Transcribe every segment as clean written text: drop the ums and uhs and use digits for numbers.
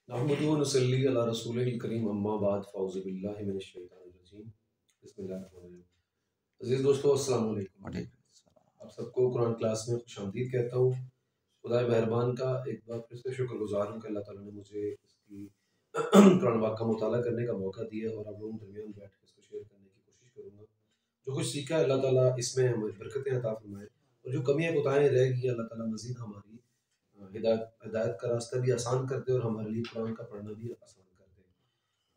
नहमदुहु व नुसल्ली अला रसूलिहिल करीम अम्मा बाद फ़अऊज़ु बिल्लाहि मिनश शैतानिर रजीम बिस्मिल्लाहिर्रहमानिर्रहीम। अज़ीज़ दोस्तों अस्सलाम वालेकुम। आप सबको कुरान क्लास में खुशामदीद कहता हूँ। खुदाए मेहरबान का एक बार फिर से शुक्रगुज़ार हूँ कि अल्लाह ताला ने मुझे इसकी कुरान पाक का मुताला करने का मौका दिया और आप लोगों के दरमियान बैठ के इसको शेयर करने की कोशिश करूँगा। जो कुछ सीखा है अल्लाह ताला इसमें हमें बरकतें अता फरमाए और जो कमियाँ कोताहियाँ रह गई अल्लाह ताला मज़ीद हमारी हिदायत हिदायत का रास्ता भी आसान कर दे और हमारे लिए कुरान का पढ़ना भी आसान कर दे।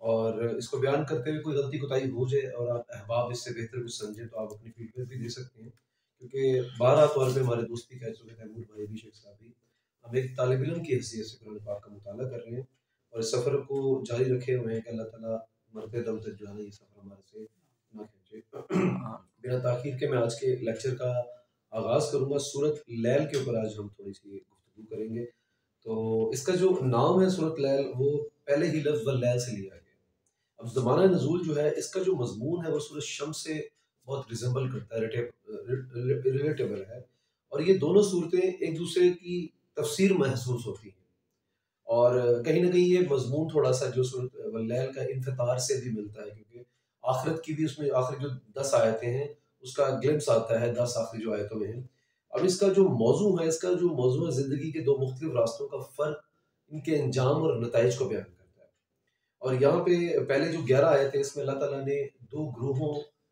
और इसको बयान करते हुए कोई गलती कोताही हो जाए और आप अहबाब इससे बेहतर कुछ समझें तो आप अपनी फीडबैक भी दे सकते हैं, क्योंकि बारहा तौर पे हमारे दोस्त भी कह चुके थे, तैमूर भाई भी, शेख साहब भी, हम एक तालिब इल्म की हैसियत से कुरान पाक का मुताला कर रहे हैं और इस सफ़र को जारी रखे हुए हैं कि अल्लाह ताला मरते दम तक जो है ना ये सफ़र हमारे से ना खींचे। बिना ताख़ीर के मैं आज के लेक्चर का आगाज़ करूँगा। सूरत लैल के ऊपर आज हम थोड़ी सी गुफ्तगू करेंगे। तो इसका जो नाम है सूरत लैल, वो पहले ही लफ्ज़ वल्लैल से लिया गया। अब ज़माना नज़ूल जो है इसका जो मज़मून है वो सूरज शम्स से बहुत रिज़ेम्बल करता है, रिलेटेबल है और ये दोनों सूरतें एक दूसरे की तफसीर महसूस होती हैं और कहीं न कहीं ये मज़मून थोड़ा-सा जो सूरत वल्लैल का इंफ़ितार से भी मिलता है, क्योंकि आखिरत की भी उसमें आखिरी जो 10 आयतें हैं उसका ग्लिम्प्स आता है 10 आखिरी जो आयतों में है। अब इसका जो मौज़ू है, इसका जो मौज़ू है ज़िंदगी के 2 मुख्तलिफ रास्तों का फ़र्क, इनके अंजाम और नताइज को बयान करता है। और यहाँ पे पहले जो 11 आयत है इसमें अल्लाह ताला ने 2 ग्रोहों,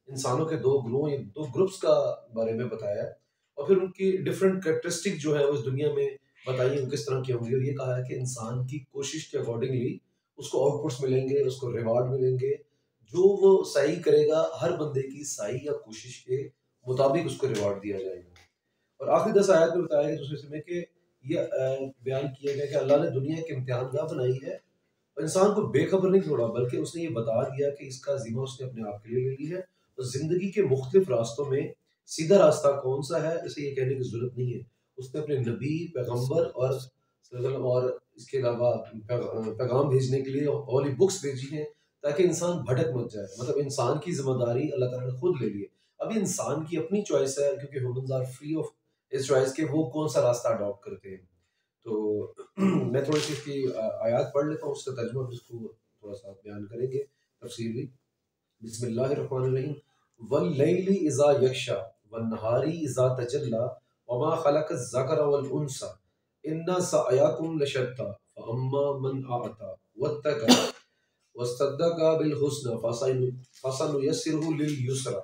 इंसानों के 2 ग्रोह या 2 ग्रुप्स का बारे में बताया है और फिर उनकी डिफरेंट कैरेक्टरिस्टिक जो है वो इस दुनिया में बताई है, वो किस तरह की होंगी और ये कहा है कि इंसान की कोशिश के अकॉर्डिंगली उसको आउटपुट्स मिलेंगे, उसको रिवार्ड मिलेंगे। जो वो सही करेगा, हर बंदे की सही या कोशिश के मुताबिक उसको रिवार्ड दिया जाएगा। और आखिरी 10 आयत में बताया गया दूसरे समय कि ये बयान किया गया कि अल्लाह ने दुनिया एक इम्तिहानगाह बनाई है और इंसान को बेखबर नहीं छोड़ा, बल्कि उसने ये बता दिया कि इसका ज़िम्मा उसने अपने आप के लिए ले ली है और ज़िंदगी के मुख्तलिफ रास्तों में सीधा रास्ता कौन सा है इसे ये कहने की ज़रूरत नहीं है। उसने अपने नबी, पैगम्बर और सल्लल्लाहु और इसके अलावा पैगाम भेजने के लिए होली बुक्स भेजी हैं ताकि इंसान भटक मत जाए। मतलब इंसान की ज़िम्मेदारी अल्लाह ताला ने खुद ले ली है। अभी इंसान की अपनी चॉइस है, क्योंकि ह्यूमन्स आर फ्री ऑफ इस चॉइस के वो कौन सा रास्ता अडॉप्ट करते हैं। तो मैं थोड़ी-सी इसकी आयत पढ़ लेता हूँ, उसका तर्जुमा भी उसको थोड़ा-सा बयान करेंगे तफ़सीली। बिस्मिल्लाहिर्रहमानिर्रहीम। वल्लैलि इज़ा यग़शा वन्नहारी इज़ा तजल्ला वमा खलक़ज़ ज़करा वल उन्सा इन्ना सअयकुम लशत्ता फअम्मा मन अअता वत्तक़ा वसद्दक़ा बिल हुस्ना फसनुयस्सिरुहु लिल युस्रा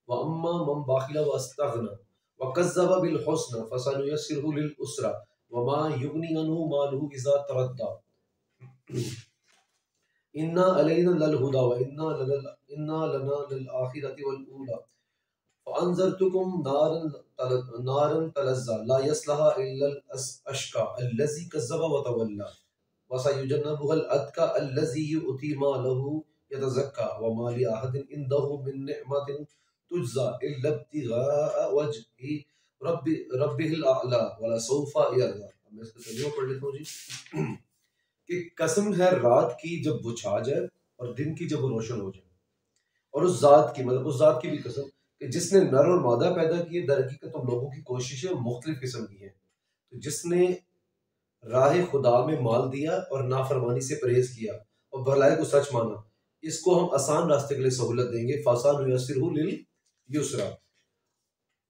व अम्मा मन बख़िला वस्तग़ना वकज़्ज़ब बिल हुस्ना फसनुयस्सिरुहु लिल उसरा वमा युग़नी अन्हु मालुहु इज़ा तरद्दा इन्ना अलैना लल हुदा व इन्ना लना लल आखिरति वल ऊला फ़अन्ज़रतुकुम नारन तलज़्ज़ा ला यस्लहा इल्लल अशक़ा अल्लज़ी कज़्ज़ब व तवल्ला वसयुजन्नबुहुल अतक़ा अल्लज़ी यु'ती मालहु यतज़क्का वमा लिअहदिन इंदहु मिन निअमतिन तुज्ज़ा इल्ला इब्तिगाअ वज्हि रब्बिहिल अअला वलसौफ़ा यर्ज़ा। मैं इसका तर्जुमा पढ़ लेता हूँ जी। कि कसम है रात की जब वो छा जाए और दिन की जब वो रोशन हो जाए, और उस जात की, मतलब उस जात की भी कसम कि जिसने नर और मादा पैदा किए। दर हकीकत तुम लोगों की कोशिशें मुख्तलिफ किस्म की हैं। तो जिसने राह खुदा में माल दिया और नाफरमानी से परहेज किया और भलाई को सच माना, इसको हम आसान रास्ते के लिए सहूलत देंगे। फसानुयस्सिरुहु लिल युस्रा।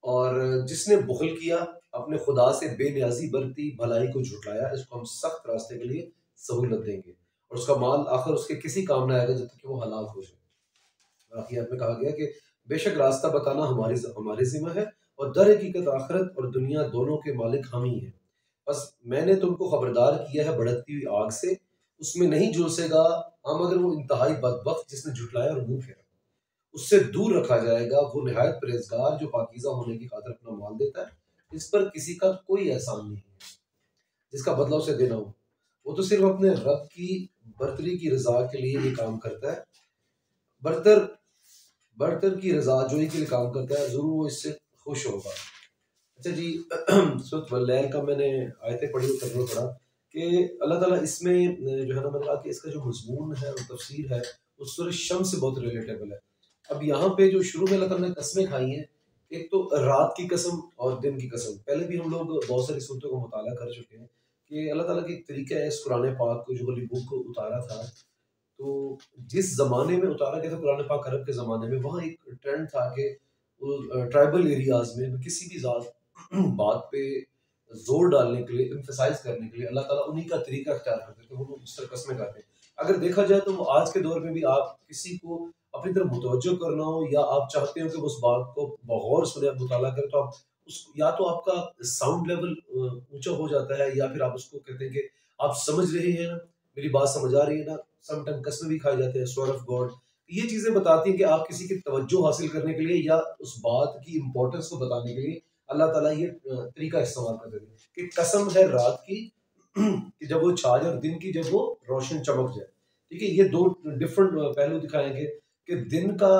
और जिसने बुखल किया, अपने खुदा से बेनियाजी बरती, भलाई को झुटलाया, इसको हम सख्त रास्ते के लिए सहूलत देंगे और उसका माल आखिर उसके किसी काम ना आएगा जब तक कि वो हलाक हो जाए। आखिर में कहा गया कि बेशक रास्ता बताना हमारी जिम्मा है और दर हकीकत आखिरत और दुनिया दोनों के मालिक हम ही हैं। बस मैंने तुमको खबरदार किया है भड़कती हुई आग से, उसमें नहीं झुलसेगा हम मगर वो इंतहाई बदबख्त जिसने झुटलाया और मुंह फेरा। उससे दूर रखा जाएगा वो निहायत परहेजगार जो पाकीज़ा होने की खातिर अपना माल देता है। इस पर किसी का कोई एहसान नहीं है जिसका बदला उसे देना हो। वो तो सिर्फ अपने रब की बरतरी की रजा के लिए ये काम करता है, बरतर बरतर की रजा जोई के लिए काम करता है, जरूर वो इससे खुश होगा। अच्छा जी। सूरत वल्लैल का मैंने आयतें पढ़ी और तर्जुमा पढ़ा कि अल्लाह ताला इसमें जो है ना, मैंने कहा कि इसका जो मजमून है और तफसीर है वो सूरज शम्स से बहुत रिलेटेबल है। अब यहाँ पे जो शुरू में अल्लाह ताला ने कस्में खाई हैं, एक तो रात की कसम और दिन की कसम। पहले भी हम लोग बहुत सारी सूरतों को मुताला कर चुके हैं कि अल्लाह ताला का एक तरीका है इस कुरान पाक को, जो होली बुक को उतारा था, तो जिस ज़माने में उतारा गया था कुरान पाक अरब के ज़माने में, वहाँ एक ट्रेंड था कि ट्राइबल एरियाज़ में किसी भी बात पे ज़ोर डालने के लिए, एम्फसाइज़ करने के लिए अल्लाह ताला उन्हीं का तरीका इख्तियार करते थे, वो लोग इस तरह कस्में खाते हैं। अगर देखा जाए तो आज के दौर में भी आप किसी को अपनी तरफ मुतवज्जो करना हो, या आप चाहते हो कि वो उस बात को बगौर सुने, मुताला करें, तो आप उस या तो आपका साउंड लेवल ऊँचा हो जाता है, या फिर आप उसको कहते हैं कि आप समझ रहे हैं ना, मेरी बात समझ आ रही है ना? समटाइम कस्में भी खाए जाते हैं, स्वर ऑफ गॉड। ये चीज़ें बताती हैं कि आप किसी की तवज्जो हासिल करने के लिए, या उस बात की इम्पोर्टेंस को बताने के लिए अल्लाह ताला ये तरीका इस्तेमाल करते थे कि कसम है रात की कि जब वो छा जाए, और दिन की जब वो रोशन चमक जाए। ठीक है? ये 2 डिफरेंट पहलू दिखाएँगे कि दिन का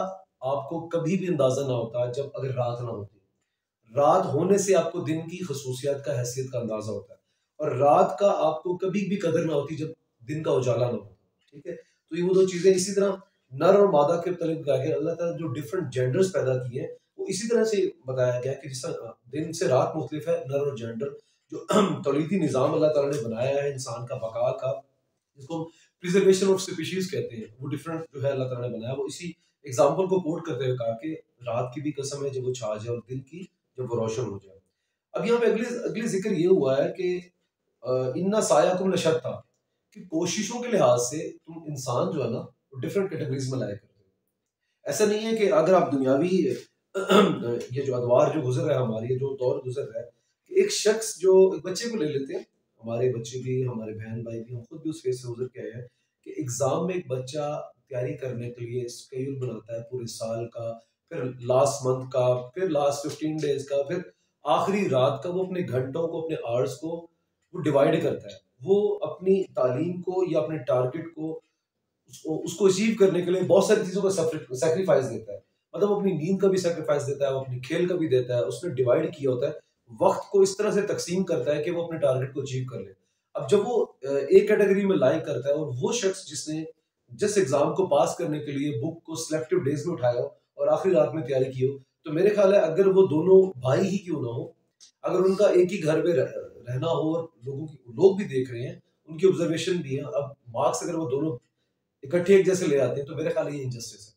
आपको कभी भी अंदाज़ा ना होता जब अगर रात ना होती। रात होने से आपको दिन की खसूसियात का, हैसियत का अंदाज़ा होता है, और रात का आपको कभी भी कदर ना होती जब दिन का उजाला ना हो। ठीक है? तो ये वो 2 चीज़ें, इसी तरह नर और मादा के मुतालिक कहा गया, अल्लाह ताला जो डिफरेंट जेंडर्स पैदा किए हैं, वो इसी तरह से बताया गया कि जिस तरह दिन से रात मुख्तलिफ है, नर और जेंडर जो तौलीदी निज़ाम अल्लाह ताला ने बनाया है इंसान का बका का, जिसको हम प्रिजर्वेशन ऑफ स्पीशीज कहते हैं, वो डिफरेंट जो है अल्लाह ताला ने बनाया। वो इसी एग्जाम्पल को कोट करते हुए कहा कि रात की भी कसम है जब वो छा जाए, और दिन की जब वो रोशन हो जाए। अब यहाँ पे अगली अगली जिक्र ये हुआ है कि इन्ना सायाकुम लशत्ता, कि कोशिशों के लिहाज से तुम इंसान जो है ना, डिफरेंट कैटेगरीज में लाया करते हो। ऐसा नहीं है कि अगर आप दुनियावी ये जो अदवार जो गुजर रहा है, हमारी ये जो दौर गुजर रहा है, कि एक शख्स जो एक बच्चे को ले लेते हैं, हमारे बच्चे भी, हमारे बहन भाई भी, हम खुद भी उस फेज से गुजर के आए हैं, कि एग्जाम में एक बच्चा तैयारी करने के लिए स्केड्यूल बनाता है पूरे साल का, फिर लास्ट मंथ का, फिर लास्ट 15 डेज का, फिर आखिरी रात का, वो अपने घंटों को, अपने आवर्स को वो डिवाइड करता है। वो अपनी तालीम को या अपने टारगेट को, उसको अचीव करने के लिए बहुत सारी चीज़ों का सैक्रिफाइस देता है। मतलब वो अपनी नींद का भी सैक्रिफाइस देता है, वो अपनी खेल का भी देता है। उसने डिवाइड किया होता है, वक़्त को इस तरह से तक़सीम करता है कि वो अपने टारगेट को अचीव कर ले। अब जब वो एक कैटेगरी में लाई करता है, और वो शख्स जिसने जिस एग्ज़ाम को पास करने के लिए बुक को सिलेक्टिव डेज़ में उठाया हो और आखिरी रात में तैयारी की हो, तो मेरे ख़्याल है अगर वो दोनों भाई ही क्यों ना हो, अगर उनका एक ही घर में रहना हो, और लोग भी देख रहे हैं, उनकी ऑब्जर्वेशन भी है, अब मार्क्स अगर वो दोनों इकट्ठे एक जैसे ले आते हैं, तो मेरे ख्याल ये इनजस्टिस है,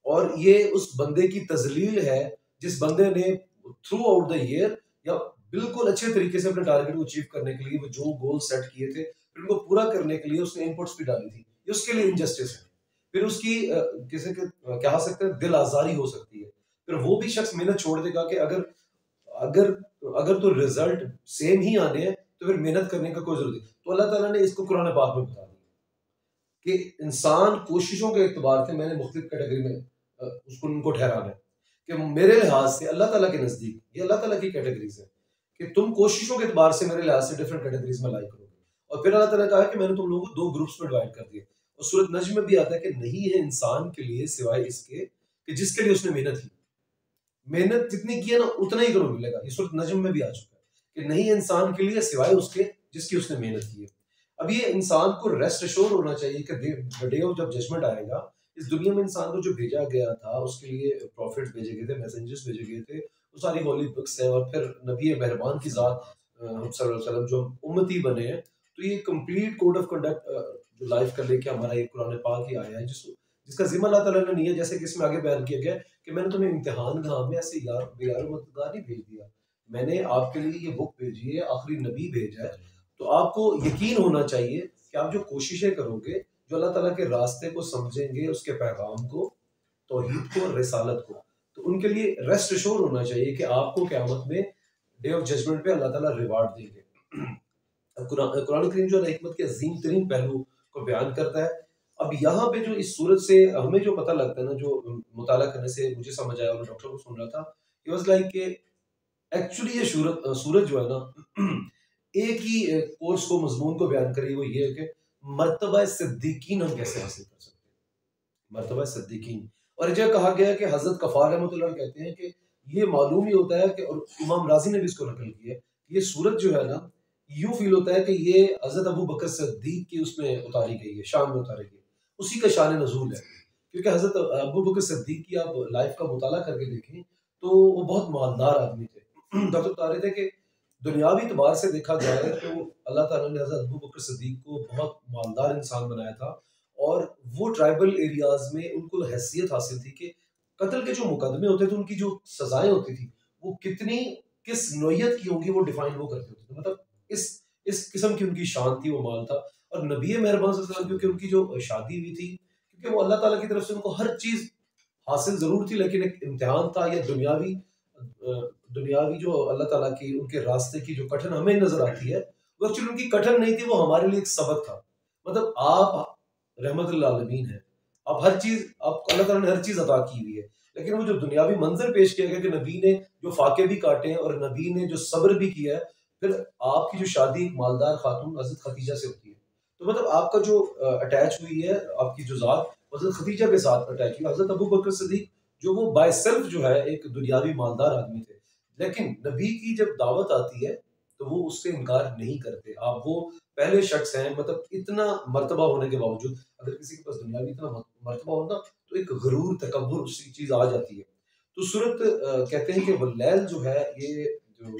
और ये उस बंदे की तजलील है जिस बंदे ने थ्रू आउट द ईयर, या बिल्कुल अच्छे तरीके से अपने टारगेट को अचीव करने के लिए वो जो गोल सेट किए थे, फिर उनको पूरा करने के लिए उसने इनपुट्स भी डाली थी, ये उसके लिए इनजस्टिस है। फिर उसकी किसी के कह सकते हैं दिल आजारी हो सकती है। फिर वो भी शख्स मेहनत छोड़ देगा कि अगर अगर अगर तो रिजल्ट सेम ही आने हैं, तो फिर मेहनत करने का कोई जरूरत नहीं। तो अल्लाह ताला ने इसको कुरान पाक में बता दिया कि इंसान कोशिशों के एतबार से मैंने मुख्तलिफ कैटेगरी में उसको उनको ठहराना है, कि मेरे लिहाज से अल्लाह ताला के नज़दीक ये अल्लाह ताला की कैटेगरीज है, कि तुम कोशिशों के एतबार से मेरे लिहाज से डिफरेंट कैटेगरीज में लाई करोगे। और फिर अल्लाह ताला ने कहा कि मैंने तुम लोगों को 2 ग्रुप्स में डिवाइड कर दिया, और सूरत नज्म में भी आता है कि नहीं है इंसान के लिए सिवाय इसके कि जिसके लिए उसने मेहनत की। मेहनत जितनी की है ना, उतना ही तुम्हें मिलेगा। ये सूरत नज्म में भी आ चुका है कि नहीं है इंसान के लिए सिवाय उसके जिसकी उसने मेहनत की है। अब ये इंसान को रेस्ट एश्योर होना चाहिए कि डे ऑफ जब जजमेंट आएगा, इस दुनिया में इंसान को जो भेजा गया था, उसके लिए प्रॉफिट्स भेजे गए थे, मैसेंजर्स भेजे गए थे, वो सारी होली बुक्स हैं, और फिर नबी मेहरबान की ज़ात हम सल्लल्लाहु अलैहि वसल्लम जो उम्मती बने हैं, तो ये कंप्लीट कोड ऑफ कंडक्ट जो लाइफ का लेके हमारा ये कुरान पाक ही आया है, जिसका जिम्मा अल्लाह ताला ने नहीं है, जैसे कि इसमें आगे बयान किया गया है कि मैंने तुम्हें इम्तिहान गाह में ऐसे बेयार मददगार नहीं भेज दिया, मैंने आपके लिए ये बुक भेजी है, आखिरी नबी भेजा है। तो आपको यकीन होना चाहिए कि आप जो कोशिशें करोगे, जो अल्लाह ताला के रास्ते को समझेंगे, उसके पैगाम को, तौहीद को, रिसालत को, तो उनके लिए रेस्ट एश्योर होना चाहिए कि आपको क़यामत में डे ऑफ जजमेंट पे अल्लाह ताला रिवार्ड देंगे। कुरान करीम जो है हिकमत के अजीम तरीन पहलू को बयान करता है। अब यहाँ पे जो इस सूरत से हमें जो पता लगता है ना, जो मुताला करने से मुझे समझ आया, और डॉक्टर को सुन रहा था, इट वाज लाइक कि एक्चुअली ये सूरत जो है ना, एक ही कोर्स को, मजमून को बयान करी, वो ये है कि मर्तबा सिद्दीकीन हम कैसे हासिल कर सकते हैं, मर्तबा सिद्दीकीन। और ये कहा गया है कि हजरत गफ्फार रहमतुल्लाह कहते हैं कि ये मालूम ही होता है कि, और इमाम राजी ने भी इसको नकल किया है, ये सूरत जो है ना, यूं फील होता है कि ये हजरत अबू बकर सिद्दीक की उसमें उतारी गई है, शान में उतारी गई है, उसी का शान नजूल है। क्योंकि हजरत अबू बकर सिद्दीक की आप लाइफ का मुताला करके देखें, तो वो बहुत मालदार आदमी थे। डॉक्टर बता रहे थे कि दुनियावी एतबार से देखा जाए तो अल्लाह ताला ने हज़रत अबू बकर सिद्दीक को बहुत मालदार इंसान बनाया था, और वो ट्राइबल एरियाज़ में उनको हैसियत हासिल थी कि कत्ल के जो मुकदमे होते थे, उनकी जो सज़ाएँ होती थी, वो कितनी किस नौइयत की होंगी, वो डिफ़ाइन वो करते होते थे। मतलब इस किस्म की उनकी शान थी, वो माल था। और नबी मेहरबान सल्लल्लाहु अलैहि वसल्लम, क्योंकि उनकी जो शादी हुई थी, क्योंकि वो अल्लाह ताला की तरफ से उनको हर चीज़ हासिल ज़रूर थी, लेकिन एक इम्तिहान था, या दुनियावी जो अल्लाह ताला की उनके रास्ते की जो कठिन हमें नज़र आती है, वो एक्चुअली उनकी कठिन नहीं थी, वो हमारे लिए एक सबक था। मतलब आप रहमतुल आलमीन हैं, आप हर चीज़, आपको अल्लाह ताला ने हर चीज़ अता की हुई है, लेकिन वो जो दुनियावी मंज़र पेश किया गया कि नबी ने जो फाके भी काटे हैं और नबी ने जो सब्र भी किया है, फिर आपकी जो शादी एक मालदार खातून हज़रत खदीजा से होती है। तो मतलब आपका जो अटैच हुई है, आपकी जो ज़ात हज़रत खदीजा के साथ अटैच हुई। हज़रत अबू बकर सिद्दीक जो वो बाय सेल्फ जो है एक दुनियावी मालदार आदमी थे, लेकिन नबी की जब दावत आती है तो वो उससे इनकार नहीं करते। आप वो पहले शख्स हैं, मतलब इतना मर्तबा होने के बावजूद, अगर किसी के पास दुनियावी इतना मर्तबा हो ना, तो एक गरूर तकब्बुर उसकी चीज़ आ जाती है। तो सूरत कहते हैं कि वल्लैल जो है, ये जो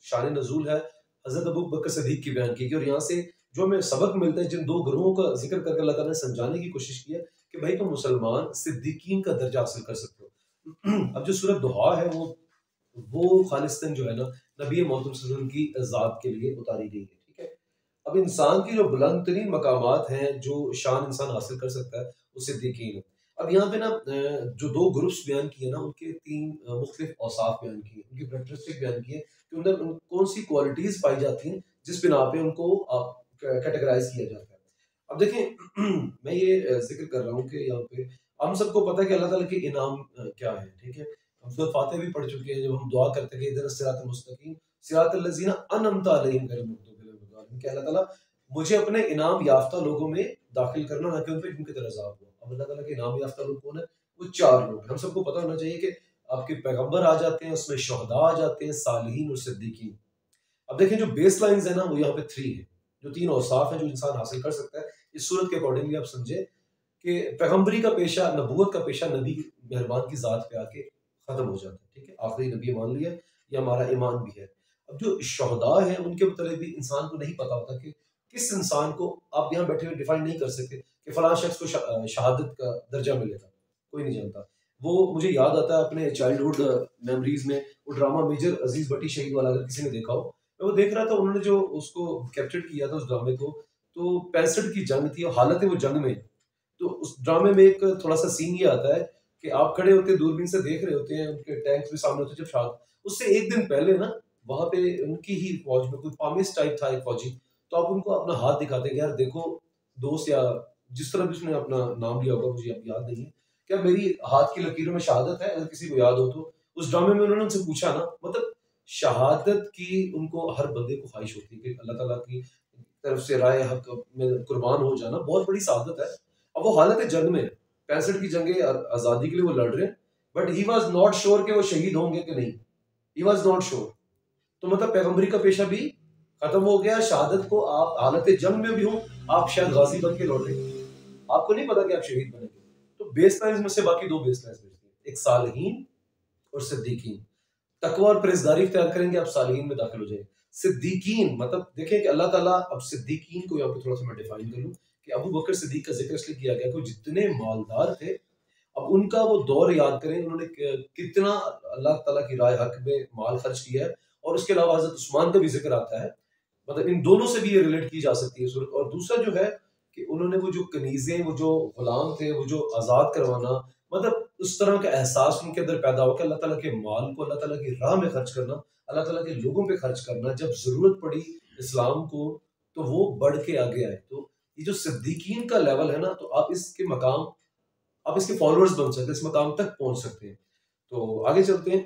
शान नज़ूल है, हज़रत अबू बकर सिद्दीक की बयान की गई, और यहाँ से जो हमें सबक मिलता है, जिन दो ग्रोहों का जिक्र करके अल्लाह ताला ने समझाने की कोशिश की है कि भाई तुम मुसलमान सिद्दीकीन का दर्जा हासिल कर सकते हो। अब जो सूरत दुहा है, वो खालिस्तन जो है ना, नबी मोहम्मद सल्लल्लाहु अलैहि वसल्लम की ज़ात के लिए उतारी गई है, ठीक है। अब इंसान की जो बुलंद तरीन मकामात हैं, जो शान इंसान हासिल कर सकता है, वो सिद्दीकीन है। अब यहाँ पे ना जो दो ग्रुप्स बयान किए ना, उनके तीन मुख्तलिफ औसाफ बयान किए, उनकी करेक्टरिस्टिक बयान किए कि उनमें कौन सी क्वालिटीज़ पाई जाती हैं जिस बिना पे उनको कैटेगराइज किया जाता है। अब देखें मैं ये जिक्र कर रहा हूँ कि यहाँ पे हम सबको पता है कि अल्लाह ताला के इनाम क्या है, ठीक है। हम सूरह फातिहा भी पढ़ चुके हैं, जब हम दुआ करते हैं कि इहदिना सिरातल मुस्तकीम सिरातल लज़ीना अनअमता अलैहिम गैरिल मग़दूबि अलैहिम वला ज़ालिमीन, कि अल्लाह ताला मुझे अपने इनाम याफ्ता लोगों में दाखिल करना, ना कि उन पे जिनके तरह अज़ाब हुआ। अब अल्लाह ताला के इनाम याफ्ता लोग कौन है? वो चार लोग हैं। हम सबको पता होना चाहिए कि आपके पैगंबर आ जाते हैं, उसमें शुहदा आ जाते हैं, सालिहीन और सिद्दीकीन। अब देखें जो बेस लाइन्स है ना, वो यहाँ पे थ्री है, जो तीन औसाफ है जो इंसान हासिल कर सकता है। इस सूरत के अकॉर्डिंगली आप समझे कि पैगंबरी का पेशा, नबूवत का पेशा नबी मेहरबान की ज़ात पे आके ख़त्म हो जाता है, ठीक है। आखिरी नबी मान लिया, ये हमारा ईमान भी है। अब जो शुहदा है, उनके मतलब भी इंसान को नहीं पता होता कि किस इंसान को आप यहाँ बैठे हुए डिफाइन नहीं कर सकते कि फलां शख्स को शहादत का दर्जा मिलेगा, कोई नहीं जानता। वो मुझे याद आता है अपने चाइल्डहुड मेमोरीज में, वो ड्रामा मेजर अजीज भट्टी शहीद वाला, अगर किसी ने देखा हो। मैं वो देख रहा था, उन्होंने जो उसको कैप्चर किया था उस ड्रामे को, तो 65 की जंग थी और हालत है वो जंग में। तो उस ड्रामे में एक थोड़ा सा सीन ये आता है कि आप खड़े होते हैं, दूरबीन से देख रहे होते हैं, उनके टैंक्स भी सामने होते हैं, जब शाद उससे एक दिन पहले ना, वहां पे उनकी ही फौज में कोई पामिस टाइप था एक फौजी, तो आप उनको अपना हाथ दिखाते हैं कि यार देखो दोस्त, या जिस तरह भी उसने अपना नाम लिया होगा, मुझे अब याद नहीं है, क्या मेरी हाथ की लकीरों में शहादत है, अगर किसी को याद हो तो। उस ड्रामे में उन्होंने उनसे पूछा ना, मतलब शहादत की उनको हर बंदे को ख्वाहिश होती है कि अल्लाह ताला की तरफ से राय हक में कुर्बान हो जाना बहुत बड़ी सादत है। अब वो हालत जंग में, 65 की जंगे आजादी के लिए वो लड़ रहे हैं, but he was not sure कि वो शहीद होंगे कि नहीं, ही वॉज नॉट श्योर। तो मतलब पैगंबरी का पेशा भी खत्म हो गया। शहादत को आप हालत जंग में भी हो, आप शायद गाजी बन के लौटे, आपको नहीं पता कि आप शहीद बनेंगे। तो बेस लाइन्स में से बाकी दो बेस लाइन्स बचती है, एक सालिहीन और सिद्दीकीन। तकवा और परहेजगारी इख्तियार करेंगे, आप सालिहीन में दाखिल हो जाएंगे। सिद्दीकीन मतलब देखें कि अल्लाह ताला, अब सिद्दीकीन को यहाँ पे थोड़ा सा मैं डिफाइन कर लूं कि अबू बकर सिद्दीक का जिक्र इसलिए किया गया कि जितने मालदार थे, अब उनका वो दौर याद करें, उन्होंने कितना अल्लाह ताला की राह हक में माल खर्च किया है। और उसके अलावा हज़रत उस्मान का भी जिक्र आता है, मतलब इन दोनों से भी ये रिलेट की जा सकती है सूरत। और दूसरा जो है कि उन्होंने वो जो कनीज़ें, वो जो गुलाम थे, वो जो आज़ाद करवाना, मतलब उस तरह का एहसास उनके अंदर पैदा हो कि अल्लाह ताला के माल को अल्लाह ताला की राह में खर्च करना, अल्लाह ताला के लोगों पे खर्च करना, जब ज़रूरत पड़ी इस्लाम को, तो वो बढ़ के आगे आए। तो ये जो सिद्दीकीन का लेवल है ना, तो आप इसके मकाम, आप इसके फॉलोअर्स बन सकते हैं, इस मकाम तक पहुंच सकते हैं। तो आगे चलते हैं।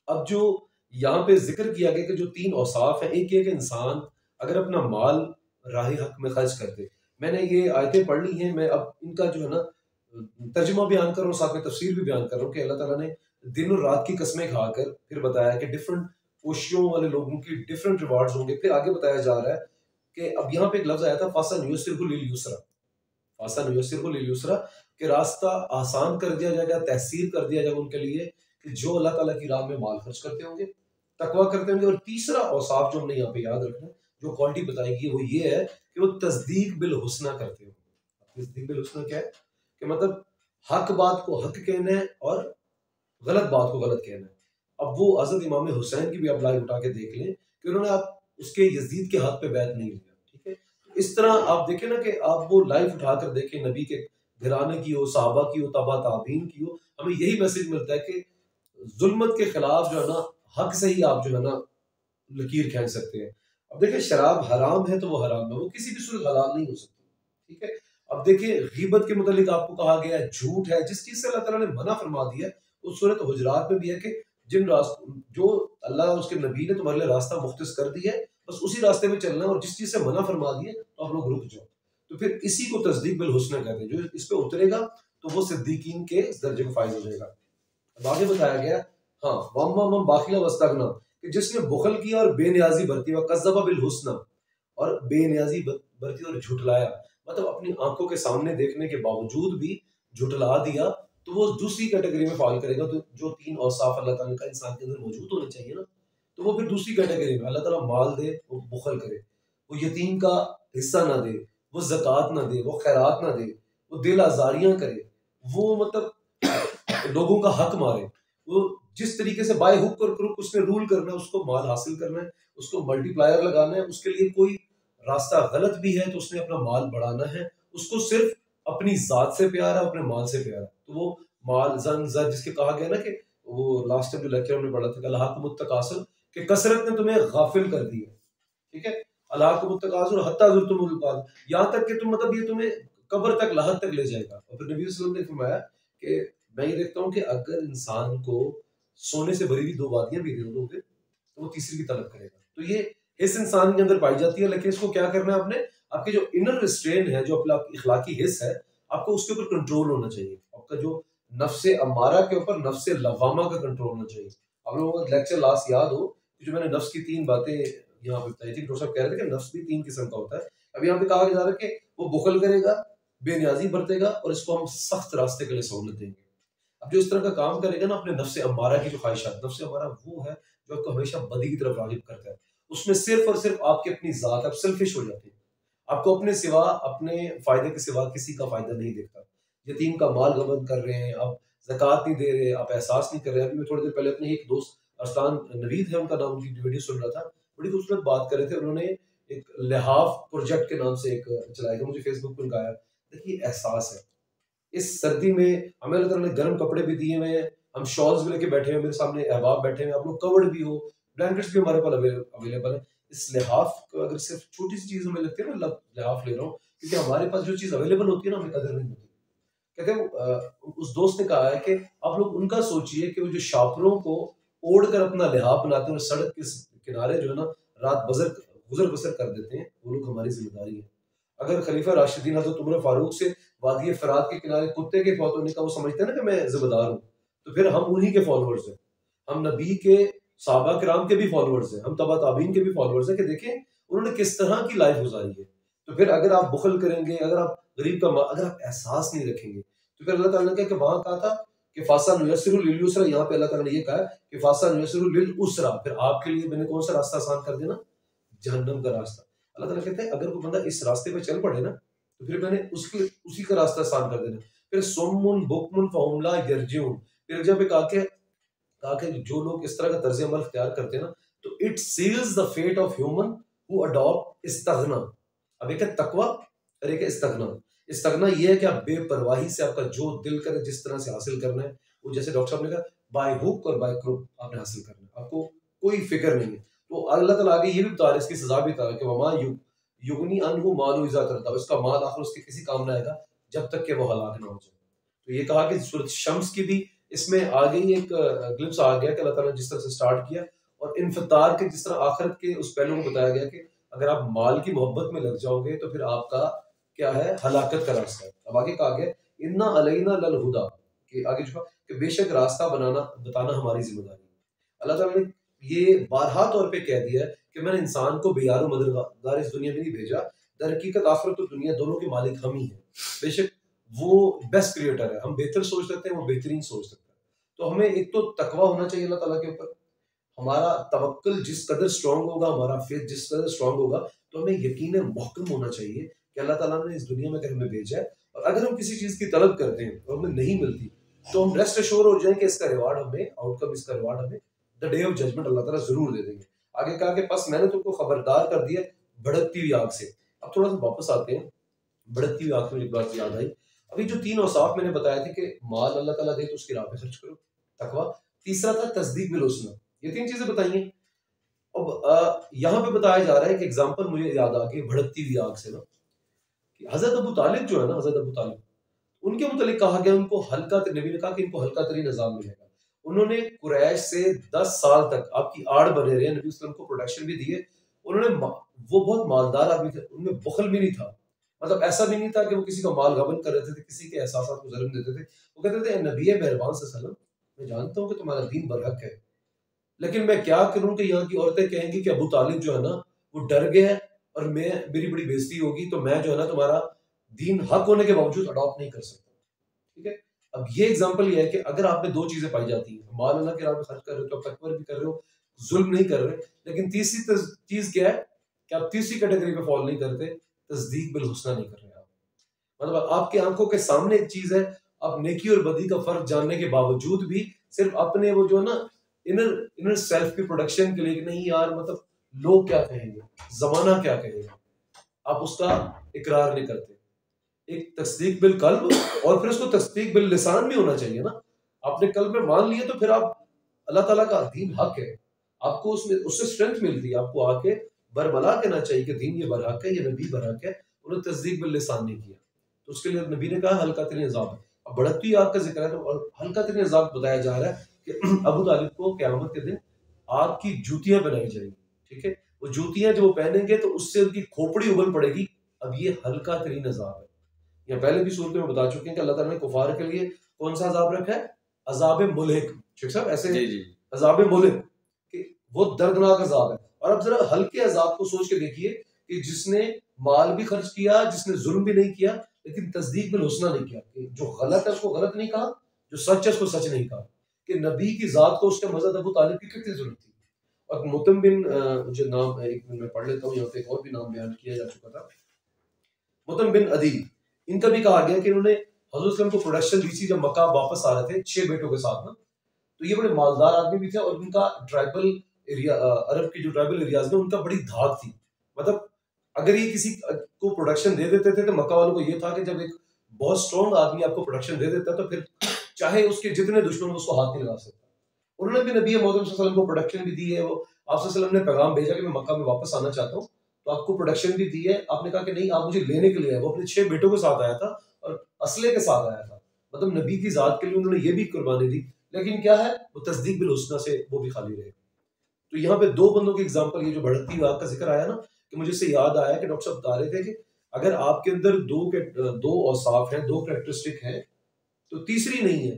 अब जो यहाँ पे जिक्र किया गया कि जो तीन औसाफ है, एक ये कि इंसान अगर अपना माल राह हक में खर्च कर दे। मैंने ये आयतें पढ़ ली हैं, मैं अब इनका जो है ना तर्जुमा बयान कर रहा हूँ, साथ में तफसीर भी बयान कर रहा हूँ कि अल्लाह ताला ने दिन और रात की कस्में खाकर फिर बताया कि डिफरेंट पोशियों वाले लोगों की डिफरेंट रिवार्ड्स होंगे। फिर आगे बताया जा रहा है कि अब यहाँ पे एक लफ्ज आया था, फासन युसिरहु लिल युसरा, फासन युसिरहु लिल युसरा, कि रास्ता आसान कर दिया जाएगा, तहसीर कर दिया जाएगा उनके लिए कि जो अल्लाह ताला की राह में माल खर्च करते होंगे। तकवा करते होंगे। और तीसरा औसाफ जो हमने यहाँ पे याद रखना है, जो क्वालिटी बताएगी वो ये है कि वो तस्दीक बिल हुस्ना करते हो। तस्दीक बिल हुस्ना क्या है कि मतलब हक बात को हक कहना है और गलत बात को गलत कहना है। अब वो हजरत इमाम हुसैन की भी आप लाइव उठा के देख लें कि उन्होंने आप उसके यजीद के हाथ पे बैत नहीं लिया, ठीक है। तो इस तरह आप देखें ना कि आप वो लाइव उठाकर देखें, नबी के घराने की हो, साहबा की हो, तबा ताबीन की हो, हमें यही मैसेज मिलता है कि जुल्मत के खिलाफ जो है ना, हक से ही आप जो है ना लकीर खींच सकते हैं। अब देखिए शराब हराम है तो वो हराम है, वो किसी भी सूरत हलाल नहीं हो सकती, ठीक है। अब देखिए गीबत के मुतालिक आपको कहा गया है, झूठ है, जिस चीज से अल्लाह ताला ने मना फरमा दिया है, उस सूरत हुजरात में भी है कि जिन जो अल्लाह उसके नबी ने तुम्हारे लिए रास्ता मुख्तस कर दिया है, बस उसी रास्ते में चलना है, और जिस चीज से मना फरमा दिया तो आप लोग रुक जाओ। तो फिर इसी को तस्दीक बिल हुस्न कहते हैं। जो इस पे उतरेगा तो वो सिद्दीकीन के दर्जे को फायज हो जाएगा। अब आगे बताया गया, हाँ, वम्मा मम बाखिला वस्तगना, कि जिसने बुखल किया और बेनियाजी बरती, व कज़्ज़बा बिल हुस्ना, और बेनियाजी बरती और झुठलाया, मतलब अपनी आंखों के सामने देखने के बावजूद भी झुठला दिया, तो वो दूसरी कैटेगरी में फॉल करेगा। तो जो तीन औसाफ अल्लाह ताला का इंसान के अंदर मौजूद होने चाहिए ना, तो वो फिर दूसरी कैटेगरी में अल्लाह ताला माल दे, वो बुखल करे, वो यतीम का हिस्सा ना दे, वो ज़कात ना दे, वो खैरात ना दे, वो दिल आजारियां करे, वो मतलब लोगों का हक मारे, वो जिस तरीके से बाय हुक और क्रुक उसने रूल करना है, उसको माल हासिल करना है, उसको मल्टीप्लायर लगाना है, उसके लिए कोई रास्ता गलत भी है तो उसने अपना माल बढ़ाना है, उसको सिर्फ अपनी जात से प्यार है, अपने माल से प्यार है। तो वो माल जन जर जिसके कहा गया ना कि वो लास्ट टाइम जो लेक्चर हमने पढ़ा था, अल्लाह को मुत्तकासुर, कि कसरत ने तुम्हें गाफिल कर दिया, ठीक है। अल्लाह को मुत्तकासुर हत्ता जुर्तुमुल मकाबir, यहाँ तक कि तुम मतलब ये तुम्हें कब्र तक लहद तक ले जाएगा। और फिर नबी सल्लल्लाहु अलैहि वसल्लम ने फरमाया कि मैं ये देखता हूँ कि अगर इंसान को सोने से भरी हुई दो वादियां भी दे दोगे तो वो तीसरी की तलब करेगा। तो ये इस इंसान के अंदर पाई जाती है, लेकिन इसको क्या करना है आपने, आपके जो इनर रिस्ट्रेन है, जो अपना इखलाकी हिस्स है, आपको उसके ऊपर कंट्रोल होना चाहिए। आपका जो नफ्से अमारा के ऊपर नफ्से लवामा का कंट्रोल होना चाहिए। आप लोगों को लेक्चर लास्ट याद हो कि जो मैंने नफ्स की तीन बातें यहाँ पे बताई थी, डॉक्टर साहब कह रहे थे कि नफ्स भी तीन किस्म का होता है। अब यहाँ पे कहा जा रहा है कि वो बुखल करेगा, बेनियाजी बरतेगा, और इसको हम सख्त रास्ते के लिए सहूलत देंगे। अब जो इस तरह का काम करेगा ना, अपने नफ्स अम्मारा की जो ख्वाहिशात, नफ्स अम्मारा वो है जो आपको हमेशा बदी की तरफ रागिब करता है, उसमें सिर्फ और सिर्फ आपकी अपनी जात, आप सेल्फिश हो जाते हैं, आपको अपने सिवा, अपने फायदे के सिवा किसी का फायदा नहीं देखता। यतीम का माल गबन कर रहे हैं आप, ज़कात नहीं दे रहे, आप एहसास नहीं कर रहे। अभी मैं थोड़ी देर पहले अपने एक दोस्त अरसलान नवीद है उनका नाम, उनकी वीडियो सुन रहा था, बड़ी खूबसूरत बात कर रहे थे। उन्होंने एक लिहाफ प्रोजेक्ट के नाम से एक चलाया, मुझे फेसबुक पर उनका आया। देखिए एहसास है, इस सर्दी में हमें अल्लाह ताला ने गर्म कपड़े भी दिए हुए हैं, हम शॉल्स भी लेके बैठे हैं, मेरे सामने अहबाब बैठे हैं, आप लोग कवर्ड भी हो, ब्लैंकेट्स भी हमारे पास अवेलेबल है। इस लिहाफ को अगर सिर्फ छोटी सी चीज हमें लगती है ना, लिहाफ ले रहा हूँ, क्योंकि हमारे पास जो चीज अवेलेबल होती है ना, हमें कदर नहीं होती। कहते हैं उस दोस्त ने कहा है कि आप लोग उनका सोचिए कि वो जो शापरों को ओढ़ कर अपना लिहाफ बनाते हैं और सड़क के किनारे जो है ना रात गुजर बसर कर देते हैं, वो लोग हमारी जिम्मेदारी है। अगर खलीफा राशिदीन हज़रत उमर फारूक से वादी फरात के किनारे कुत्ते के फौत होने का वो समझते हैं ना कि मैं जिम्मेदार हूँ, तो फिर हम उन्हीं के फॉलोअर्स हैं। हम नबी के साहबा किराम के भी फॉलोअर्स हैं, हम तबा ताबीन के भी फॉलोअर्स हैं कि देखें उन्होंने किस तरह की लाइफ गुजारी है। तो फिर अगर आप बुखल करेंगे, अगर आप गरीब का अगर आप एहसास नहीं रखेंगे, तो फिर अल्लाह ताला ने कहा कि वहां कहा था कि फासा नुयस्सिरु लिल युस्रा, यहाँ पे अल्लाह ताला ने ये कहा कि फासा नुयस्सिरु लिल उसरा, फिर आपके लिए मैंने कौन सा रास्ता आसान कर देना, जहन्नम का रास्ता। अल्लाह ताला कहते हैं अगर कोई बंदा इस रास्ते पे चल पड़े ना, तो फिर मैंने उसके उसी का रास्ता आसान कर देना। फिर सुम्मुन बुकमुन फहुम ला यरजिऊन, फिर जब कहा कि जो लोग इस तरह का तर्ज अमल इख्तियार करते हैं ना, तो it seals the fate of human who adopt इस्तगना। अब एक है तकवा और एक है इस्तगना। इस्तगना ये है कि आप बेपरवाही से आपका जो दिल करे जिस तरह से हासिल करना है, वो जैसे डॉक्टर साहब ने कहा बाय हुक और बाय क्रुक आपने हासिल करना है, आपको कोई फिक्र नहीं है। तो अल्लाह ताला आगे ये भी बता रहा है, इसकी सजा भी बता रहा है कि वमा युगनी अनहु मालु इज़ा तरदा, इसका माल आखिर उसके किसी काम ना आएगा जब तक कि वो हलाक ना हो जाए। तो ये कहा कि सूरत शम्स की भी इसमें आगे ही एक ग्लिम्स आ गया कि अल्लाह ताला ने जिस तरह से स्टार्ट किया, और इन्फतार के जिस तरह आखिरत के उस पहलू को बताया गया कि अगर आप माल की मोहब्बत में लग जाओगे तो फिर आपका क्या है, हलाकत का रास्ता है। अब आगे कहा गया इन्ना अलैना लल हुदा, कि आगे जो कि बेशक रास्ता बताना हमारी जिम्मेदारी है। अल्लाह ताला ने ये बारहा तौर पे कह दिया है कि मैंने इंसान को बेयारो मददगार इस दुनिया में नहीं भेजा, दर हकीकत आखिरत और दुनिया दोनों के मालिक हम ही हैं। बेशक वो बेस्ट क्रिएटर है, हम बेहतर सोच सकते हैं, वो बेहतरीन सोच सकता है। तो हमें एक तो तकवा होना चाहिए अल्लाह ताला के ऊपर, हमारा तवक्कुल जिस कदर स्ट्रांग होगा, हमारा फेथ जिस कदर स्ट्रांग होगा, तो हमें यकीनन मुहक्कम होना चाहिए कि अल्लाह ताला ने इस दुनिया में अगर हमें भेजा है, और अगर हम किसी चीज़ की तलब करते हैं और हमें नहीं मिलती, तो हम रेस्ट एश्योर हो जाएं कि इसका रिवार्ड हमें, आउटकम इसका रिवार्ड हमें द डे ऑफ जजमेंट अल्लाह ताला ज़रूर दे देंगे। आगे कहा कि बस मैंने तुमको खबरदार कर दिया भड़कती हुई आग से। अब थोड़ा सा वापस आते हैं, भड़कती हुई आग में एक बात याद आई। अभी जो 3 औसाफ मैंने बताए थे कि माल अल्लाह ताला दे तो उसकी राह में खर्च करो, तकवा। तीसरा था तस्दीक बिल हुस्ना। ये 3 चीजें बताई हैं। अब यहाँ पे बताया जा रहा है कि एग्जांपल मुझे याद आ गई भड़कती हुई आग से ना, कि हजरत अबू तालिब जो है ना, हजरत अबू तालिब, उनके मुतालिक कहा गया उनको हल्का, नबी ने कहा कि इनको हल्का तरीन निजाम मिलेगा। उन्होंने कुरैश से 10 साल तक आपकी आड़ बने रहे, नबी वसल्लम को प्रोटेक्शन भी दिए। उन्होंने वो बहुत मालदार आदमी थे, उनमें बुखल भी नहीं था। मतलब ऐसा भी नहीं था कि वो किसी का माल गबन कर रहे थे, किसी के एहसासात को ज़ुल्म देते थे। वो कहते थे नबी मेहरबान सल्लल्लाहु अलैहि वसल्लम, मैं जानता हूँ कि तुम्हारा दीन बरहक है, लेकिन मैं क्या करूं कि यहाँ की औरतें कहेंगी कि अबू तालिब जो है ना वो डर गया है, और मैं, मेरी बड़ी बेइज्जती होगी, तो मैं जो है ना तुम्हारा दीन हक होने के बावजूद अडॉप्ट नहीं कर सकता। ठीक है। अब ये एग्जांपल ये है कि अगर आप में 2 चीजें पाई जाती हैं, माल अल्लाह के राह में खर्च कर रहे हो, तो तकबर भी कर रहे हो, जुल्म नहीं कर रहे, लेकिन तीसरी चीज क्या है कि आप तीसरी कैटेगरी पे फॉलो नहीं करते, तस्दीक बिल हुस्ना नहीं कर रहे आप। मतलब आपकी आंखों के सामने एक चीज है, आप नेकी और बदी का फर्क जानने के बावजूद भी सिर्फ अपने वो जो है ना इनर इनर सेल्फ की प्रोडक्शन के लिए कि नहीं यार, मतलब लोग क्या कहेंगे, जमाना क्या कहेगा, आप उसका इकरार नहीं करते। एक तस्दीक बिल कल्ब, और फिर उसको तस्दीक बिल लिसान भी होना चाहिए ना। आपने कल्ब में मान लिया तो फिर आप, अल्लाह ताला का दीन हक है, आपको उसमें उससे स्ट्रेंथ मिलती है, आपको आके बरबला कहना चाहिए कि दीन ये बरहक है, ये नबी बरहक है। उन्होंने तस्दीक बिल लिसान नहीं किया, तो उसके लिए नबी ने कहा हल्का तरीन अज़ाब है। अब बढ़ती आग का जिक्र है तो हल्का तरीन अज़ाब बताया जा रहा है कि अबू तालिब को क़यामत के दिन आग की जूतियां पहनाई जाएंगी। ठीक है। वो जूतियां जो वो पहनेंगे तो उससे उनकी खोपड़ी उबल पड़ेगी। अब ये हल्का तरीन अज़ाब है। या पहले भी सूरत में बता चुके हैं कि अल्लाह ताला ने कुफार के लिए कौन सा अजाब रखा है, अजाब मुल्हिक। शेख साहब ऐसे जी जी अजाब मुल्हिक कि वो दर्दनाक अजाब है। और अब जरा हल्के अजाब को सोच के देखिए कि जिसने माल भी खर्च किया, जिसने जुल्म भी नहीं किया, लेकिन तस्दीक बिल हुस्ना नहीं किया, कि जो गलत है उसको गलत नहीं कहा, जो सच है उसको सच नहीं कहा, कि नबी की जात को उसके मजहब अबू तालिब की कितनी जरूरत थी। और मुतम बिन, मुझे नाम एक मिनट में पढ़ लेता हूँ, यहाँ पे एक और भी नाम बयान किया जा चुका था, मुतम बिन अदी। इनका भी कहा गया कि इन्होंने हजरत सल्लल्लाहु अलैहि वसल्लम को प्रोडक्शन दी थी जब मक्का वापस आ रहे थे 6 बेटों के साथ ना। तो ये बड़े मालदार आदमी भी थे, और उनका ट्राइबल एरिया, अरब की जो ट्राइबल एरियाज में उनका बड़ी धाक थी। मतलब अगर ये किसी को प्रोडक्शन दे देते थे तो मक्का वालों को ये था कि जब एक बहुत स्ट्रॉन्ग आदमी आपको प्रोडक्शन दे देता तो फिर चाहे उसके जितने दुश्मन उसको हाथ नहीं लगा सकता। उन्होंने भी नबी मोहम्मद सल्लल्लाहु अलैहि वसल्लम को प्रोडक्शन भी दी है। वो आप सल्लल्लाहु अलैहि वसल्लम ने पैगाम भेजा कि मैं मक्का में वापस आना चाहता हूँ, तो आपको प्रोडक्शन भी दी है। आपने कहा कि नहीं, आप मुझे लेने के लिए आए। वो अपने 6 बेटों के साथ आया था और असले के साथ आया था, मतलब नबी की जात के लिए उन्होंने ये भी कुर्बानी दी। लेकिन क्या है, वो तस्दीक बिल हुस्ना से वो भी खाली रहे। तो यहाँ पे 2 बंदों की एग्जांपल, ये जो भड़कती हुई आग का जिक्र आया ना, कि मुझे इससे याद आया कि डॉक्टर साहब बता रहे थे कि अगर आपके अंदर दो औसाफ हैं, 2 कैरेक्टरिस्टिक हैं, तो तीसरी नहीं है,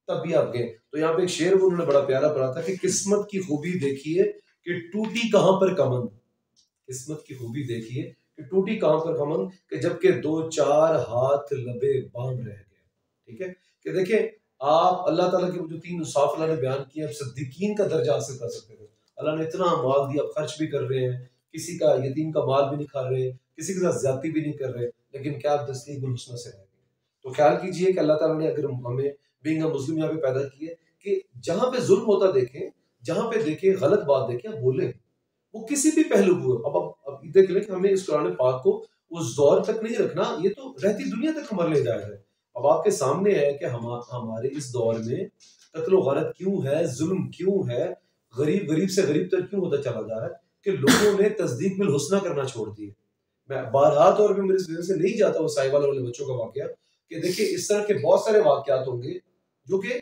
तब भी आप गए। तो यहाँ पे एक शेर उन्होंने बड़ा प्यारा पढ़ा था कि किस्मत की खूबी देखिए कि टूटी कहां पर कमन। किस्मत की खूबी देखिए कि टूटी कहां पर कमन, कि जबकि 2-4 हाथ लबे बांध रह गए। ठीक है। कि देखिए, आप अल्लाह ताला के जो 3 औसाफ अल्लाह ने बयान किए, आप सिद्दीकीन का दर्जा हासिल कर सकते थे। अल्लाह ने इतना माल दिया, आप खर्च भी कर रहे हैं, किसी का यतीम का माल भी नहीं खा रहे, किसी के साथ ज्यादती भी नहीं कर रहे, लेकिन क्या आप तस्दीक बिल हुस्ना से रह गए। तो ख्याल कीजिए कि अल्लाह ताला ने अगर हमें बीइंग अ मुस्लिम यहाँ पे पैदा किए कि जहां पे जुल्म होता देखें, जहां पे देखें गलत बात देखें, आप बोले, वो किसी भी पहलू को। अब देख लें कि हमें इस कुरान पाक को उस दौर तक नहीं रखना, ये तो रहती दुनिया तक हमारे ले जाएगा। अब आपके सामने है कि हमारे इस दौर में कत्ल गलत क्यों है, जुल्म क्यों है, गरीब गरीब से गरीब तर क्यों होता चला जा रहा है, कि लोगों ने तस्दीक बिल हुस्ना करना छोड़ दिए। मैं बारहा तौर पे मेरे वजह से नहीं जाता वो साहिवाल वाले बच्चों का वाकया, कि देखिए इस तरह के बहुत सारे वाकयात होंगे जो कि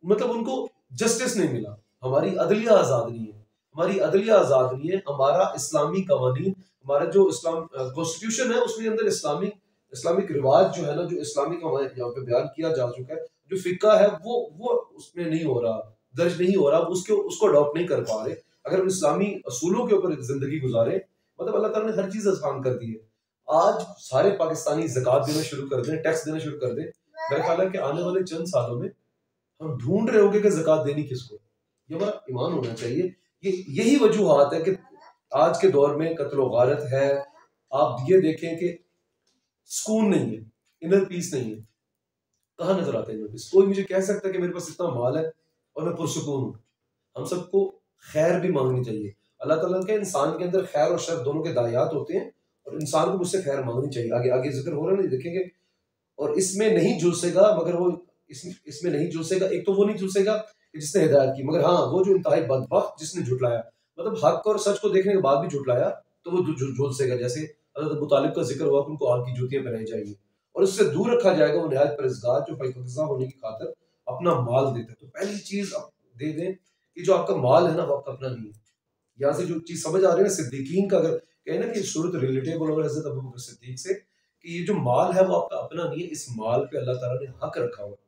मतलब उनको जस्टिस नहीं मिला। हमारी अदलिया आजाद नहीं है, हमारी अदलिया आजाद नहीं है, हमारा इस्लामी कवानीन, हमारा जो इस्लाम कॉन्स्टिट्यूशन है उसमें अंदर इस्लामिक रिवाज जो है ना, जो इस्लामिक हमारे यहाँ पे बयान किया जा चुका है, जो फिक्का है वो उसमें नहीं हो रहा, दर्ज नहीं हो रहा, उसको अडॉप्ट नहीं कर पा रहे। अगर हम इस्लामी असूलों के ऊपर जिंदगी गुजारे, मतलब अल्लाह ताला ने हर चीज आसान कर दी है। आज सारे पाकिस्तानी ज़कात देना शुरू कर दें, टैक्स देना शुरू कर दें, मेरा ख्याल है कि आने वाले चंद सालों में हम ढूंढ रहे होंगे कि ज़कात देनी किसको। ये हमारा ईमान होना चाहिए। यही वजूहात है कि आज के दौर में कत्ल गारत है। आप ये देखें कि सुकून नहीं है, इनर पीस नहीं है। कहाँ नजर आता है इनर पीस? कोई मुझे कह सकता है कि मेरे पास इतना माल है और मैं पुरसुकून हूँ? हम सबको खैर भी मांगनी चाहिए। अल्लाह ताला के इंसान के अंदर खैर और शर दोनों के दायात होते हैं, और इंसान को मुझसे खैर मांगनी चाहिए। आगे आगे जिक्र हो रहा है ना, देखेंगे। और इसमें नहीं झुलसेगा, मगर वो इसमें नहीं झुलसेगा। एक तो वो नहीं झुलसेगा कि जिसने हिदायत की, मगर हाँ वो जो इंतहाई बदबख्त जिसने झुटलाया, मतलब हक और सच को देखने के बाद भी झुटलाया, तो वो झुलसेगा। जैसे हज़रत अबू तालिब का जिक्र हुआ कि उनको आग की जूतियां पहनाई जाएंगी और उससे दूर रखा जाएगा वो निहायत परहेज़गार जो पाकिज़ा होने की खातिर अपना माल देता है। तो पहली चीज आप दे दें कि जो आपका माल है ना, वो आपका अपना नहीं है। यहाँ से जो चीज समझ आ रही है ना, सिद्दीकीन का, अगर कहें ना कि सूरत रिलेटेबल हो हज़रत अबू बकर सिद्दीक से, कि ये जो माल है वो आपका अपना नहीं है। इस माल पे अल्लाह ताला ने हक रखा हुआ है।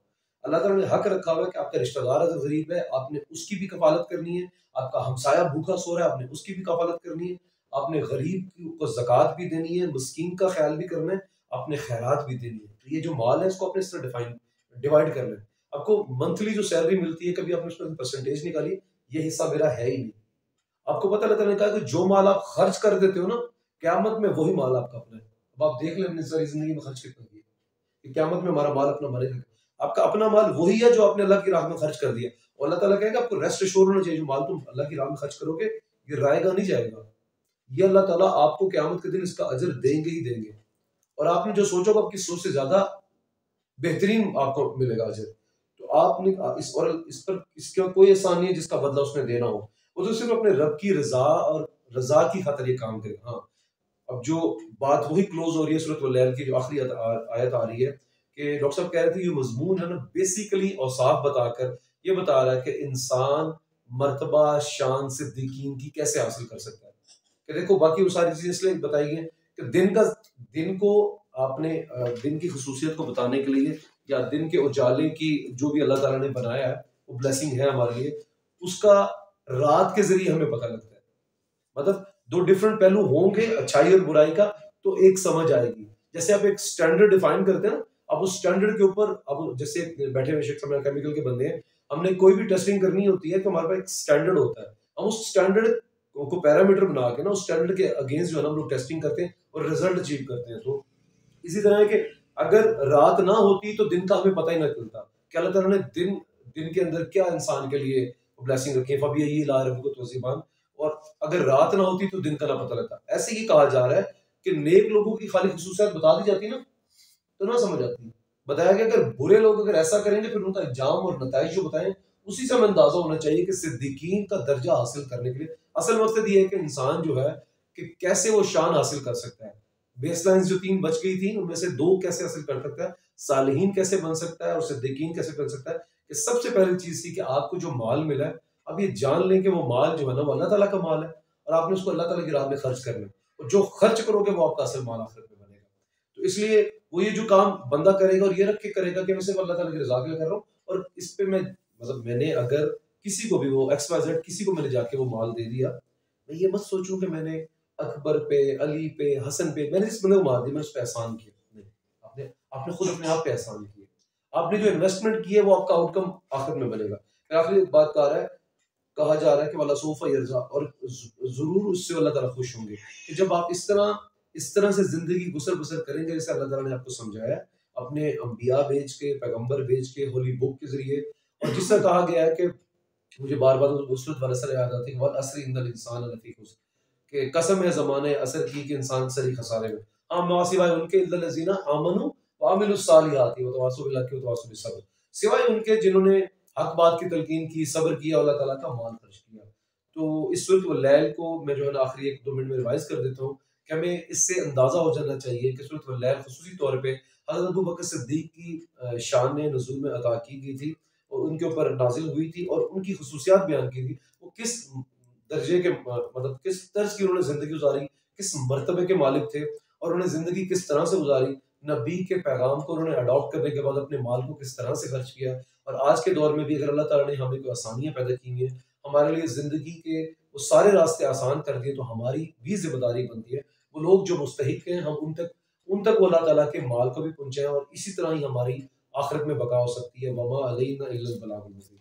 अल्लाह ताला ने हक रखा हुआ है कि आपका रिश्तेदार अगर गरीब है, आपने उसकी भी कफालत करनी है। आपका हमसाया भूखा सो रहा है, आपने उसकी भी कफालत करनी है। आपने गरीब को ज़कात भी देनी है, मिस्कीन का ख्याल भी करना है, आपने खैरात भी देनी है। तो ये जो माल है इसको अपने इस तरह डिवाइड करना है। आपको मंथली जो सैलरी मिलती है, कभी आपने उसमें परसेंटेज निकाली, ये हिस्सा मेरा है ही नहीं। आपको पता लगता है कि जो माल आप खर्च कर देते हो ना, क़यामत में वही माल आपका अपना है। अब आप देख लें अपनी सारी जिंदगी में खर्च कितना किया, कि क़यामत में हमारा माल अपना बनेगा। आपका अपना माल वही है जो आपने अल्लाह की राह में खर्च कर दिया। और अल्लाह ताला कहेगा आपको रेस्ट एश्योर होना चाहिए, जो माल तुम अल्लाह की राह में खर्च करोगे ये रायगा नहीं जाएगा। ये अल्लाह ताला आपको क़यामत के दिन इसका अजर देंगे ही देंगे। और आपने जो सोचा होगा आपकी सोच से ज्यादा बेहतरीन आपको मिलेगा अजर। तो आपने इस पर इसका कोई एहसान नहीं है जिसका बदला उसने देना हो। वो तो सिर्फ अपने रब की रजा और रजा की खातिर ये काम करे। हाँ, अब जो बात वही क्लोज हो रही है सूरत वल-लैल की जो आखिरी आयत आ रही है, कि डॉक्टर साहब कह रहे थे ये मजमून है ना, बेसिकली औसाफ बताकर ये बता रहा है कि इंसान मर्तबा शान सिद्दीकीन की कैसे हासिल कर सकता है। कि देखो बाकी वो सारी चीजें इसलिए बताई गई हैं कि दिन को आपने दिन की खसूसियत को बताने के लिए, या दिन के उजाले की जो भी अल्लाह ताला ने बनाया है वो ब्लेसिंग है हमारे लिए, उसका रात के जरिए हमें पता लगता है। मतलब दो डिफरेंट पहलू होंगे अच्छाई और बुराई का, तो एक समझ आएगी। जैसे आप एक स्टैंडर्ड डिफाइन करते हैं ना, अब उस स्टैंडर्ड के ऊपर, अब जैसे बैठे हुए शिक्षक केमिकल के बंदे हैं, हमने कोई भी टेस्टिंग करनी होती है तो हमारे पास एक स्टैंडर्ड होता है। हम उस स्टैंडर्ड को पैरामीटर बना के ना, उस स्टैंडर्ड के अगेंस्ट जो है ना हम लोग टेस्टिंग करते हैं और रिजल्ट अचीव करते हैं। तो इसी तरह है कि अगर रात ना होती तो दिन का हमें पता ही ना चलता कि अल्लाह ताला ने दिन के अंदर क्या इंसान के लिए ब्लेसिंग रखी है। फबी यही ला रबी को तोसीबान। और अगर रात ना होती तो दिन का ना पता लगता। ऐसे ही कहा जा रहा है कि नेक लोगों की खाली खसूसियत बता दी जाती ना, तो ना समझ आती। बताया गया अगर बुरे लोग अगर ऐसा करेंगे फिर उनका इल्जाम और नताइज जो बताएं, उसी से हमें अंदाजा होना चाहिए कि सिद्दीकीन का दर्जा हासिल करने के लिए असल मकसद ये है कि इंसान जो है कि कैसे वो शान हासिल कर सकता है। बेसलाइंस जो 3 बच गई थी उनमें से 2 कैसे हासिल कर सकता है, सालिहीन कैसे बन सकता है और सिद्दीकीन कैसे बन सकता है। कि सबसे पहली चीज थी कि आपको जो माल मिला है, अब ये जान लें कि वो माल जो है ना वो अल्लाह ताला का माल है, और आपने उसको अल्लाह ताला की राह में खर्च करना है। और जो खर्च करोगे वो आपका असल माल आखिरत में बनेगा। तो इसलिए वो ये जो काम बंदा करेगा और ये रख के करेगा कि मैं सिर्फ अल्लाह ताला की रजा के लिए कर रहा हूँ, और इस पे मैं मतलब मैंने अगर किसी को भी वो XYZ किसी को मैंने जाके वो माल दे दिया, मैं ये मत सोचूं कि मैंने अकबर पे, अली पे, हसन पे, मैंने जिस बंदे को मार दिया मैंने उस पर एहसान किया। नहीं, आपने आपने खुद अपने आप पे एहसान किया। आपने जो इन्वेस्टमेंट की है वो आपका आउटकम आखिर में बनेगा। फिर आखिरी एक बात कहा जा रहा है कि वाला सोफा यरजा, और जरूर उससे अल्लाह ताला खुश होंगे कि जब आप इस तरह से जिंदगी गुसर बसर करेंगे जैसे अल्लाह ताला ने आपको समझाया है, अपने अंबिया भेज के, पैगंबर भेज के, होली बुक के जरिए। और जिस तरह कहा गया है कि मुझे बार बार उसरत वाला सर याद आती है, वल असरी इन्नल इंसान लफी खुस्र, कि कसम है ज़माने असर की कि इंसान सरी खसारे में। हाँ, मा सिवाय उनके इल्लल लज़ीना आमनू व अमिलुस सालिहाति व तवासौ बिल हक़्क़ि व तवासौ बिस सब्र, सिवाय उनके जिन्होंने हक बात की तलकीन की, सब्र किया, अल्लाह ताला का माल खर्च किया। तो इस सूरत वल लैल को मैं जो है ना आखिरी 1-2 मिनट में रिवाइज कर देता हूँ कि हमें इससे अंदाजा हो जाना चाहिए कि सूरत वल लैल खुसूसी तौर पे हज़रत अबू बकर सिद्दीक की शान नुज़ूल में अता की गई थी और उनके ऊपर नाजिल हुई थी, और उनकी खसूसियात बयान की थी। वो किस दर्जे के मतलब किस तर्ज की उन्होंने जिंदगी गुजारी, किस मर्तबे के मालिक थे, और उन्होंने जिंदगी किस तरह से गुजारी, नबी के पैगाम को उन्होंने अडॉप्ट करने के बाद अपने माल को किस तरह से खर्च किया। और आज के दौर में भी अगर अल्लाह ताला ने हमें कोई आसानियां पैदा की हैं, हमारे लिए जिंदगी के वो सारे रास्ते आसान कर दिए, तो हमारी भी जिम्मेदारी बनती है वो लोग जो मुस्तहिक हैं हम उन तक वो अल्लाह ताला के माल को भी पहुंचाएं, और इसी तरह ही हमारी आखिरत में बका हो सकती है। वमा अलैना इल्लल बलागुल मुबीन।